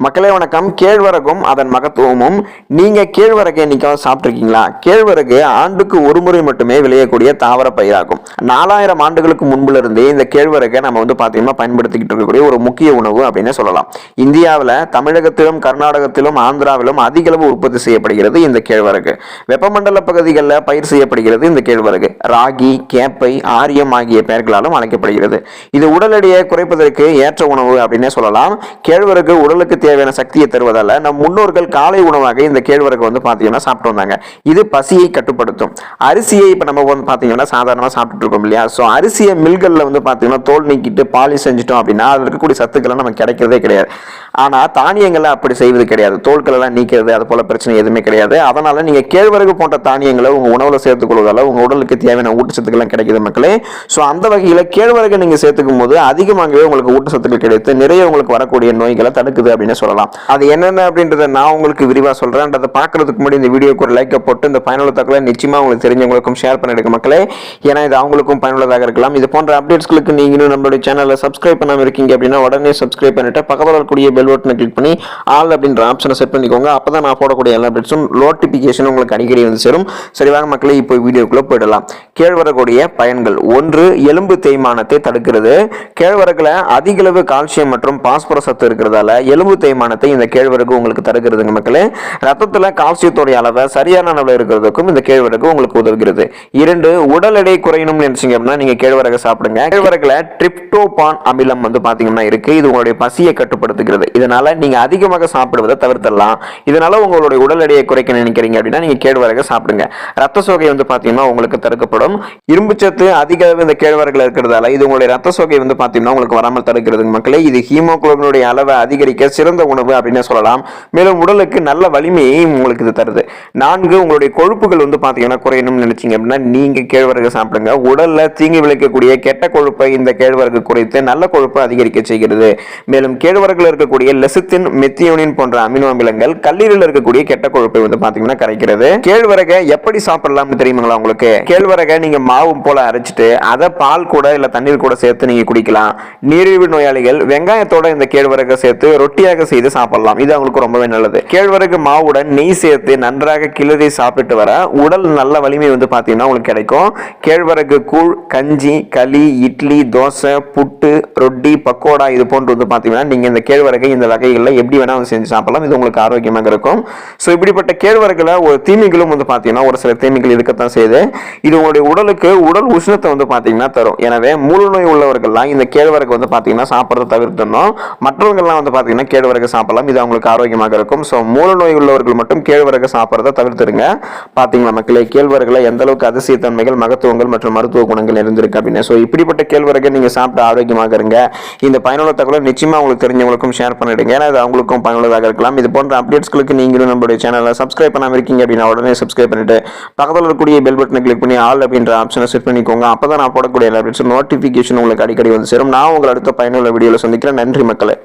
மக்களே வணக்கம். கேழ்வரகும் அதன் மகத்துவமும். நீங்க கேழ்வரகை என்னைக்காவது சாப்பிட்டுருக்கீங்களா? கேழ்வரகு ஆண்டுக்கு ஒரு முறை மட்டுமே விளையக்கூடிய தாவர பயிராகும். 4000 ஆண்டுகளுக்கு முன்புல இருந்தே இந்த கேழ்வரகை நம்ம பாத்தீங்கன்னா பயன்படுத்திக்கிட்டு இருக்கக்கூடிய ஒரு முக்கிய உணவு அப்படின்னு சொல்லலாம். இந்தியாவில் தமிழகத்திலும் கர்நாடகத்திலும் ஆந்திராவிலும் அதிக அளவு உற்பத்தி செய்யப்படுகிறது இந்த கேழ்வரகு. வெப்பமண்டல பகுதிகளில் பயிர் செய்யப்படுகிறது இந்த கேழ்வரகு. ராகி, கேப்பை, ஆரியம் ஆகிய பெயர்களாலும் அழைக்கப்படுகிறது. இது உடல் எடையை குறைப்பதற்கு ஏற்ற உணவு அப்படின்னே சொல்லலாம். கேழ்வரகு உடலுக்கு தேவையான சக்தியை தருவதால நம் முன்னோர்கள் காலை உணவாக இந்த கேழ்வரகு பாத்தீங்கன்னா சாப்பிட்டு வந்தாங்க. இது பசியை கட்டுப்படுத்தும். அரிசியை இப்ப நம்ம பாத்தீங்கன்னா சாதாரணமா சாப்பிட்டு இருக்கோம் இல்லையா? சோ அரிசியை மில்கள்ல பாத்தீங்கன்னா தோல் நீக்கிட்டு பாலிஷ் செஞ்சுட்டோம் அப்படின்னா அதுல இருக்கக்கூடிய சத்துக்கள் நமக்கு கிடைக்கிறதே கிடையாது. ஆனா தானியங்களை அப்படி செய்வது கிடையாது. தோல்கள் எல்லாம் நீக்கிறது அது போல பிரச்சனை எதுவுமே கிடையாது. அதனால நீங்க கேழ்வரகு போன்ற தானியங்களை உங்க உணவுல சேர்த்துக் கொள்வதால உங்க உடலுக்கு தேவையான ஊட்டச்சத்துக்கள் கிடைக்குது மக்களே. சோ அந்த வகையில கேழ்வரகு நீங்க சேர்த்துக்கும் போது அதிகமாகவே உங்களுக்கு ஊட்டச்சத்துக்கள் கிடைத்து நிறைய உங்களுக்கு வரக்கூடிய நோய்களை தடுக்குது அப்படின்னு சொல்லலாம். அது என்னென்ன அப்படின்றத நான் உங்களுக்கு விரிவா சொல்றேன். அதை பார்க்கறதுக்கு முன்னாடி இந்த வீடியோக்கு ஒரு லைக் போட்டு இந்த பயனுள்ள தகவலை நிச்சயமா உங்களுக்கு தெரிஞ்சவங்களுக்கும் ஷேர் பண்ணிடுங்க மக்களே. ஏன்னா இது அவங்களுக்கும் பயனுள்ளதாக இருக்கலாம். இது போன்ற அப்டேட்ஸ்களுக்கு நீங்களும் நம்மளுடைய சேனலை சப்ஸ்கிரைப் பண்ணாம இருக்கீங்க அப்படின்னா உடனே சப்ஸ்கிரைப் பண்ணிட்டு பக்கத்தில் இருக்கக்கூடிய பெல் பட்டனை கிளிக் பண்ணி ஆல் அப்படின்ற ஆப்ஷனை செட் பண்ணிக்கோங்க. அப்பதான் நான் போடக்கூடிய எல்லா அப்டேட்ஸும் நோட்டிபிகேஷன் உங்களுக்கு அடிக்கடி வந்து சேரும். சரி வாங்க மக்களே, இப்போ வீடியோக்குள்ள போயிடலாம். கேழ்வரகுடைய பயன்கள். 1. எலும்பு தேய்மானத்தை தடுக்கிறது. கேழ்வரகுல அதிக அளவு கால்சியம் மற்றும் பாஸ்பரஸ் சத்து இருக்கிறதால எலும்பு தேய்மானத்தை இந்த கேழ்வரகு உங்களுக்கு தருகிறதுங்க மக்களே. ரத்தத்துல கால்சியத்தோடைய அளவை சரியான அளவில் இருக்கிறதுக்கும் இந்த கேழ்வரகு உங்களுக்கு உதவுகிறது. 2. உடல் எடை குறையணும்னு நினைச்சீங்க அப்படின்னா நீங்க கேழ்வரகு சாப்பிடுங்க. கேழ்வரகுல டிரிப்டோபான் அமிலம் பாத்தீங்கன்னா இருக்கு. இது உங்களுடைய பசியை கட்டுப்படுத்துகிறது. இதனால நீங்க அதிகமாக சாப்பிடுவதை தவிர்த்தலாம். இதனால உங்களுடைய உடல் எடையை குறைக்க நினைக்கிறீங்க அப்படின்னா நீங்க கேழ்வரகு சாப்பிடுங்க. ரத்த சோகை பாத்தீங்கன்னா உங்களுக்கு தடுக்கப்படும். இரும்பு சத்து அதிக அளவு இந்த கேழ்வரகுல இருக்கிறதால இது உங்களுடைய ரத்த சோகை பாத்தீங்கன்னா உங்களுக்கு வராமல் தடுக்கிறது மக்களே. இது ஹீமோகுளோபினுடைய அளவை அதிகரிக்க சிறந்த உணவு அப்படின்னு சொல்லலாம். மேலும் உடலுக்கு நல்ல வலிமையை உங்களுக்கு இது தருது. 4. உங்களுடைய கொழுப்புகள் பாத்தீங்கன்னா குறையணும்னு நினைச்சீங்க அப்படின்னா நீங்க கேழ்வரகு சாப்பிடுங்க. உடல்ல தீங்கு விளைக்கக்கூடிய கெட்ட கொழுப்பை இந்த கேழ்வரகு குறைத்து நல்ல கொழுப்பை அதிகரிக்க செய்கிறது. மேலும் கேழ்வரகுல இருக்கக்கூடிய லெசித்தின், மெத்தியோனின் போன்ற அமினோ அமிலங்கள் கல்லீரலில் இருக்கக்கூடிய கெட்ட கொழுப்பை பாத்தீங்கன்னா கரைக்கிறது. கேழ்வரகை எப்படி சாப்பிடலாம்னு தெரியுங்களா உங்களுக்கு? கேழ்வரகை நீங்க மாவு போல அரைச்சிட்டு அதை பால் கூட இல்ல தண்ணீர் கூட சேர்த்து நீங்க குடிக்கலாம். நீரிழிவு நோயாளிகள் வெங்காயத்தோட இந்த கேழ்வரகை சேர்த்து ரொட்டியாக செய்து சாப்பிடலாம். இது அவங்களுக்கு ரொம்பவே நல்லது. கேழ்வரகு மாவுடன் நெய் சேர்த்து நன்றாக கிளறி சாப்பிட்டு வர உடல் நல்ல வலிமை பாத்தீங்கன்னா உங்களுக்கு கிடைக்கும். கேழ்வரகு கூழ், கஞ்சி, களி, இட்லி, தோசை, புட்டு, ரொட்டி, பக்கோடா இது போன்று பாத்தீங்கன்னா நீங்க இந்த கேழ்வரகை இந்த வகைகளில் எப்படி வேணா செஞ்சு சாப்பிடலாம். இது உங்களுக்கு ஆரோக்கியமாக இருக்கும். ஸோ இப்படிப்பட்ட கேழ்வரகுல ஒரு தீமைகளும் பாத்தீங்கன்னா ஒரு சில தீமைகள் இருக்கத்தான் செய்யுது. இது உங்களுடைய உடலுக்கு உடல் உஷ்ணத்தை பாத்தீங்கன்னா தரும். எனவே மூல நோய் உள்ளவர்கள்லாம் இந்த கேழ்வரகு பாத்தீங்கன்னா சாப்பிட்றத தவிர்த்தணும். மற்றவங்கள்லாம் பாத்தீங்கன்னா கேழ்வரகு சாப்பிடலாம். இது அவங்களுக்கு ஆரோக்கியமாக இருக்கும். ஸோ மூல நோய் உள்ளவர்கள் மட்டும் கேழ்வரகு சாப்பிட்றத தவிர்த்துருங்க. பாத்தீங்களா மக்களே, கேழ்வரகுல எந்த அளவுக்கு அதிசய தன்மைகள், மகத்துவங்கள் மற்றும் மருத்துவ குணங்கள் இருந்திருக்கு அப்படின்னு. ஸோ இப்படிப்பட்ட கேழ்வரகை நீங்க சாப்பிட்டு ஆரோக்கியமாக இருங்க. இந்த பயனுள்ள தகவலை நிச்சயமா உங்களுக்கு தெரிஞ்சவங்களுக்கும் ஷேர் பண்ணிடுங்க. ஏன்னா அது அவங்களுக்கும் பயனுள்ளதாக இருக்கலாம். இது போன்ற அப்டேட்ஸ்களுக்கு நீங்களும் நம்மளுடைய சேனலை சப்ஸ்கிரைப் பண்ணாம இருக்கீங்க அப்படின்னா உடனே சப்ஸ்கிரைப் பண்ணிட்டு பக்கத்தில் இருக்கக்கூடிய பெல் பட்டனை கிளிக் பண்ணி ஆல் அப்படின்ற ஆப்ஷனை செட் பண்ணிக்கோங்க. அப்பதான் நான் போடக்கூடிய எல்லா அப்டேட்ஸும் நோட்டிபிகேஷன் உங்களுக்கு அடிக்கடி வந்து சேரும். நான் உங்களை அடுத்த பயனுள்ள வீடியோல சந்திக்கிறேன். நன்றி மக்களே.